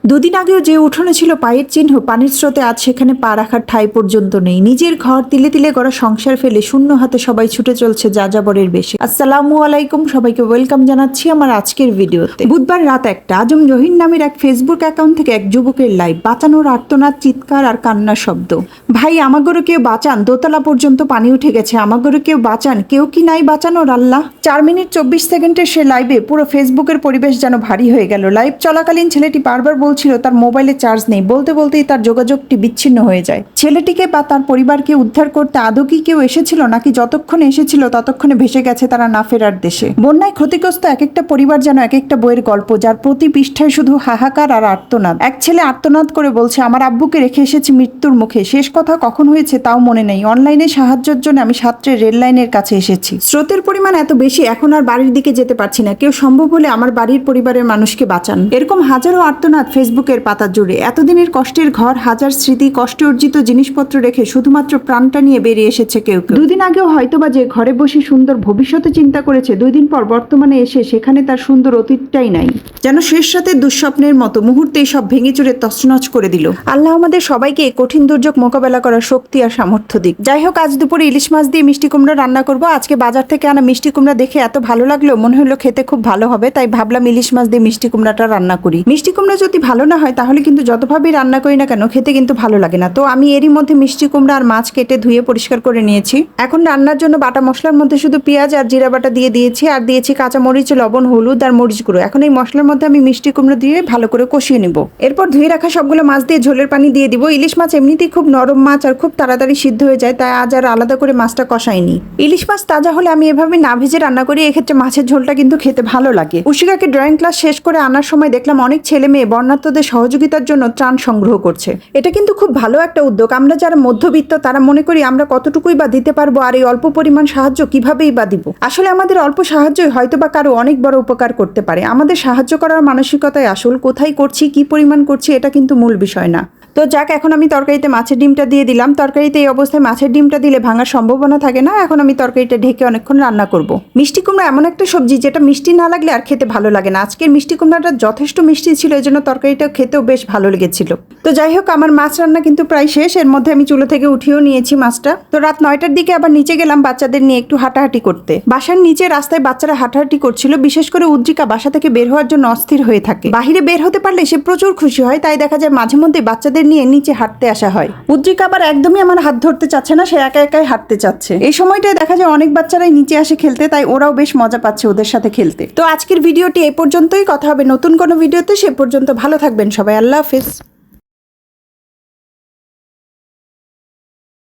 দুদিন আগেও যে উঠোনে ছিল পায়ের চিহ্ন, পানির স্রোতে আজ সেখানে পা রাখার ঠাঁই পর্যন্ত নেই। নিজের ঘর তিলে তিলে গড়া সংসার ফেলে শূন্য হাতে সবাই ছুটে চলছে যাযাবরের বেশে। আসসালামু আলাইকুম, সবাইকে ওয়েলকাম জানাচ্ছি আমার আজকের ভিডিওতে। বুধবার রাত 1টা আজম জহির নামের এক ফেসবুক অ্যাকাউন্ট থেকে এক যুবকের লাইভ, বাঁচানোর আর্তনাদ, চিৎকার আর কান্নার শব্দ। ভাই আমাগরে কেউ বাঁচান, দোতলা পর্যন্ত পানি উঠে গেছে, আমাগরে কেউ বাঁচান, কেউ কি নাই বাঁচানোর আল্লাহ। 4 মিনিট 24 সেকেন্ডের সে লাইভে পুরো ফেসবুকের পরিবেশ যেন ভারী হয়ে গেল। লাইভ চলাকালীন ছেলেটি বারবার বলছিল তার মোবাইলে চার্জ নেই, বলতে বলতেই তার যোগাযোগটি বিচ্ছিন্ন হয়ে যায়। ছেলেটিকে বা তার পরিবারকে উদ্ধার করতে আদৌ কি কেউ এসেছিল, নাকি যতক্ষণে এসেছিল ততক্ষণে ভেসে গেছে তারা না ফেরার দেশে। বন্যায় ক্ষতিগ্রস্ত এক একটা পরিবার যেন এক একটা বইয়ের গল্প, যার প্রতি পৃষ্ঠায় শুধু হাহাকার আর আর্তনাদ। এক ছেলে আর্তনাদ করে বলছে, আমার আব্বুকে রেখে এসেছি মৃত্যুর মুখে, শেষ কথা কখন হয়েছে তাও মনে নেই, অনলাইনে সাহায্যের জন্য আমি সাঁতরে রেল লাইনের কাছে এসেছি, স্রোতের পরিমাণ এত বেশি এখন আর বাড়ির দিকে যেতে পারছি না, কেউ সম্ভব হলে আমার বাড়ির পরিবারের মানুষকে বাঁচান। এরকম হাজারো আর্তনাদ ফেসবুকের পাতা জুড়ে। এতদিনের কষ্টের ঘর, হাজার স্মৃতি, কষ্টে অর্জিত জিনিসপত্র রেখে শুধুমাত্র প্রাণটা নিয়ে বেরিয়ে এসেছে কেউ কেউ। দুদিন আগেও হয়তোবা যে ঘরে বসে সুন্দর ভবিষ্যতে চিন্তা করেছে, 2 দিন পর বর্তমানে এসে সেখানে তার সুন্দর অতীতটাই নাই। যেন শেষ রাতের দুঃস্বপ্নের মতো মুহূর্তেই সব ভেঙে চুরে তছনছ করে দিল। আল্লাহ আমাদের সবাইকে কঠিন দুর্যোগ মোকাবেলা করার শক্তি আর সামর্থ্য দিক। যাই হোক, আজ দুপুরে ইলিশ মাছ দিয়ে মিষ্টি কুমড়া রান্না করব। আজকে বাজার থেকে আনা মিষ্টি কুমড়া দেখে এত ভালো লাগলো, মনে হলো খেতে খুব ভালো হবে, তাই ভাবলাম ইলিশ মাছ দিয়ে মিষ্টি কুমড়াটা রান্না করি। মিষ্টি কুমড়া যদি ভালো না হয় তাহলে কিন্তু যতভাবেই রান্না করি না কেন খেতে কিন্তু ভালো লাগে না। তো আমি এরই মধ্যে মিষ্টি কুমড়া আর মাছ কেটে ধুয়ে পরিষ্কার করে নিয়েছি। এখন রান্নার জন্য বাটা মশলার মধ্যে শুধু পেঁয়াজ আর জিরা বাটা দিয়ে দিয়েছি, আর দিয়েছি কাঁচা মরিচ, লবণ, হলুদ আর মরিচ গুঁড়ো। এখন এই মশলার মধ্যে আমি মিষ্টি কুমড়ো দিয়ে ভালো করে কষিয়ে নিব। এরপর ধুয়ে রাখা সবগুলো মাছ দিয়ে ঝোলের পানি দিয়ে দিব। ইলিশ মাছ এমনিতেই খুব নরম মাছ আর খুব তাড়াতাড়ি সিদ্ধ হয়ে যায়, তাই আজ আর আলাদা করে মাছটা কষাইনি। ইলিশ মাছ তাজা হলে আমি এভাবে না ভেজে রান্না করি, এক্ষেত্রে মাছের ঝোলটা কিন্তু খেতে ভালো লাগে। উশিকাকে ড্রয়িং ক্লাস শেষ করে আনার সময় দেখলাম অনেক ছেলে মেয়ে বন্যার্তদের সহযোগিতার জন্য ত্রাণ সংগ্রহ করছে। এটা কিন্তু খুব ভালো একটা উদ্যোগ। আমরা যারা মধ্যবিত্ত তারা মনে করি আমরা কতটুকুই বা দিতে পারবো, আর এই অল্প পরিমাণ সাহায্য কিভাবেই বা দিব। আসলে আমাদের অল্প সাহায্যই হয়তো বা কারো অনেক বড় উপকার করতে পারে। আমাদের সাহায্য করার মানসিকতায় আসল, কোথায় করছি, কি পরিমাণ করছি এটা কিন্তু মূল বিষয় না। তো যাক, এখন আমি তরকারিতে মাছের ডিমটা দিয়ে দিলাম। তরকারিতে এই অবস্থায় মাছের ডিমটা দিলে ভাঙার সম্ভাবনা থাকে না। এখন আমি তরকারিটা ঢেকে অনেকক্ষণ রান্না করব। মিষ্টি কুমড়া এমন একটা সবজি যেটা মিষ্টি না লাগলে আর খেতে ভালো লাগে না। আজকের মিষ্টি কুমড়াটা যথেষ্ট মিষ্টি ছিল, এই জন্য তরকারিটা খেতেও বেশ ভালো লেগেছিল। তো যাই হোক, আমার মাছ রান্না কিন্তু প্রায় শেষ। এর মধ্যে আমি চুলো থেকে উঠিয়েও নিয়েছি মাছটা। তো রাত 9টার দিকে আবার নিচে গেলাম বাচ্চাদের নিয়ে একটু হাঁটাহাঁটি করতে। বাসার নিচে রাস্তায় বাচ্চারা হাঁটাহাঁটি করছিল। বিশেষ করে উদ্রিকা বাসা থেকে বের হওয়ার জন্য অস্থির হয়ে থাকে। বাহিরে বের হতে পারলে সে প্রচুর খুশি হয়, তাই দেখা যায় মাঝে মধ্যে বাচ্চাদের নিয়ে নিচে হাঁটতে আসা হয়। উদ্রিকা আবার একদমই আমার হাত ধরতে চাচ্ছে না, সে একা একাই হাঁটতে চাচ্ছে। এই সময়টায় দেখা যায় অনেক বাচ্চারাই নিচে আসে খেলতে, তাই ওরাও বেশ মজা পাচ্ছে ওদের সাথে খেলতে। তো আজকের ভিডিওটি এই পর্যন্তই। কথা হবে নতুন কোনো ভিডিওতে, সে পর্যন্ত ভালো থাকবেন সবাই। আল্লাহ হাফেজ।